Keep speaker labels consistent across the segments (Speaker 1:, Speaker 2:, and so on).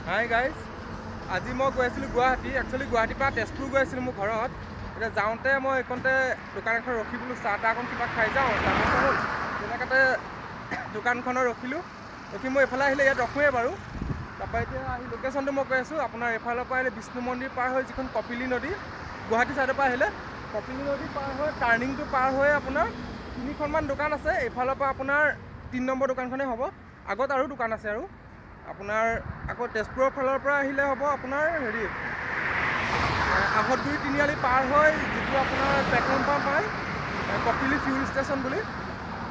Speaker 1: Hi guys, আজি মই গৈ আছিলোঁ গুৱাহাটী। একচুৱেলি গুৱাহাটীৰ পৰা তেজপুৰ গৈ আছিলোঁ মোৰ ঘৰত। এতিয়া যাওঁতে মই এইকণতে দোকান এখন ৰখিলোঁ, চাহ তাহ অকণ কিবা খাই যাওঁ, ডাঙৰ হ'ল তেনেকুৱাতে দোকানখনত ৰখিলোঁ। ৰখি মই এইফালে আহিলে ইয়াত ৰখোৱেই বাৰু। তাৰপৰা এতিয়া আহি লোকেশ্যনটো মই কৈ আছোঁ। আপোনাৰ এইফালৰ পৰা আহিলে বিষ্ণু মন্দিৰ পাৰ হৈ যিখন কপিলী নদী, গুৱাহাটী ছাইডৰ পৰা আহিলে কপিলী নদী পাৰ হৈ টাৰ্ণিংটো পাৰ হৈ আপোনাৰ 3খনমান দোকান আছে। এইফালৰ পৰা আপোনাৰ 3 নম্বৰ দোকানখনেই হ'ব। আগত আৰু দোকান আছে আৰু আপোনাৰ আকৌ তেজপুৰৰ ফালৰ পৰা আহিলে হ'ব আপোনাৰ হেৰি আহতগুৰি তিনিআলি পাৰ হৈ যিটো আপোনাৰ পেট্ৰল পাম্প পায় কপিলী ফিউল ষ্টেচন বুলি,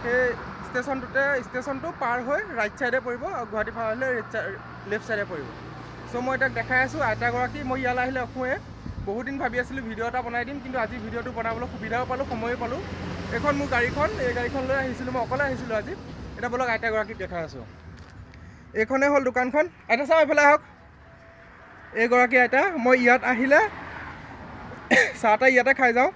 Speaker 1: সেই ষ্টেচনটো পাৰ হৈ ৰাইট ছাইডে পৰিব আৰু গুৱাহাটী ফালে আহিলে লেফ্ট ছাইডে পৰিব। চ' মই তাক দেখাই আছোঁ আইতাগৰাকী। মই ইয়ালৈ আহিলে ৰখোঁৱে। বহুত দিন ভাবি আছিলোঁ ভিডিঅ' এটা বনাই দিম, কিন্তু আজি ভিডিঅ'টো বনাবলৈ সুবিধাও পালোঁ, সময়ো পালোঁ। এইখন মোৰ গাড়ীখন, এই গাড়ীখন লৈ আহিছিলোঁ, মই অকলে আহিছিলোঁ আজি। এতিয়া ব'লক আইতাগৰাকীক দেখাই আছোঁ। এইখনেই হ'ল দোকানখন। আইতা চাওক এইফালে আহক। এইগৰাকী আইতা। মই ইয়াত আহিলে চাহ তাহ ইয়াতে খাই যাওঁ।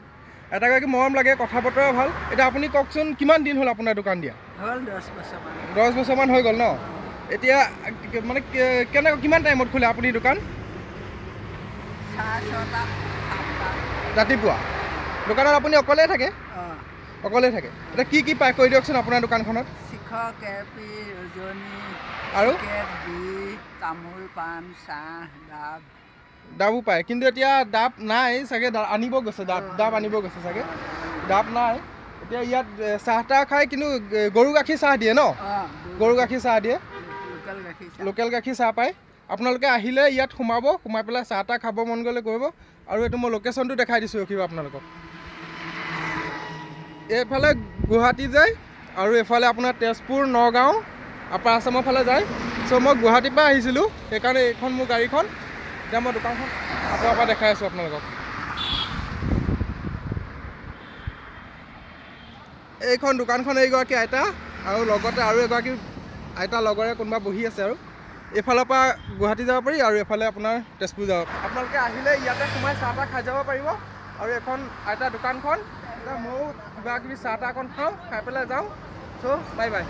Speaker 1: আইতাগৰাকী মৰম লাগে, কথা বতৰা ভাল। এতিয়া আপুনি কওকচোন কিমান দিন হ'ল আপোনাৰ দোকান দিয়া?
Speaker 2: হ'ল 10 বছৰমান।
Speaker 1: 10 বছৰমান হৈ গ'ল ন? এতিয়া মানে কিমান টাইমত খোলে আপুনি দোকান?
Speaker 2: 6:30, 7টা।
Speaker 1: ৰাতিপুৱা। দোকানত আপুনি অকলেই থাকে? অকলেই থাকে। এতিয়া কি পায় কৈ দিয়কচোন আপোনাৰ দোকানখনত?
Speaker 2: শিখৰ, কেপি, ৰজনী
Speaker 1: আৰু
Speaker 2: তামোল, পাণ, চাহ, ডাব।
Speaker 1: ডাবো পায়, কিন্তু এতিয়া ডাব নাই চাগে, আনিব গৈছে, ডাব আনিব গৈছে চাগে। ডাব নাই। এতিয়া ইয়াত চাহ তাহ খায়, কিন্তু গৰু গাখীৰ চাহ দিয়ে ন? গৰু গাখীৰ চাহ দিয়ে, লোকেল গাখীৰ চাহ পায়। আপোনালোকে আহিলে ইয়াত সোমাব, সোমাই পেলাই চাহ তাহ খাব মন গ'লে কৰিব। আৰু এইটো মই লোকেশ্যনটো দেখাই দিছোঁ, ৰখিব আপোনালোকক। এইফালে গুৱাহাটী যায় আৰু এইফালে আপোনাৰ তেজপুৰ, নগাঁও, আপাৰ আছামৰ ফালে যায়। চ' মই গুৱাহাটীৰ পৰা আহিছিলোঁ, সেইকাৰণে এইখন মোৰ গাড়ীখন। এতিয়া মই দোকানখন আঁতৰৰ পৰা দেখাই আছোঁ আপোনালোকক। এইখন দোকানখন এইগৰাকী আইতা আৰু লগতে আৰু এগৰাকী আইতা লগৰে কোনোবা বহি আছে। আৰু এইফালৰ পৰা গুৱাহাটী যাব পাৰি আৰু এইফালে আপোনাৰ তেজপুৰ যাব পাৰি। আপোনালোকে আহিলে ইয়াতে সোমাই চাহ তাহ খাই যাব পাৰিব। আৰু এইখন আইতা দোকানখন। এতিয়া ময়ো কিবা কিবি চাহ তাহ অকণ খাওঁ, খাই পেলাই যাওঁ। চ' বাই বাই।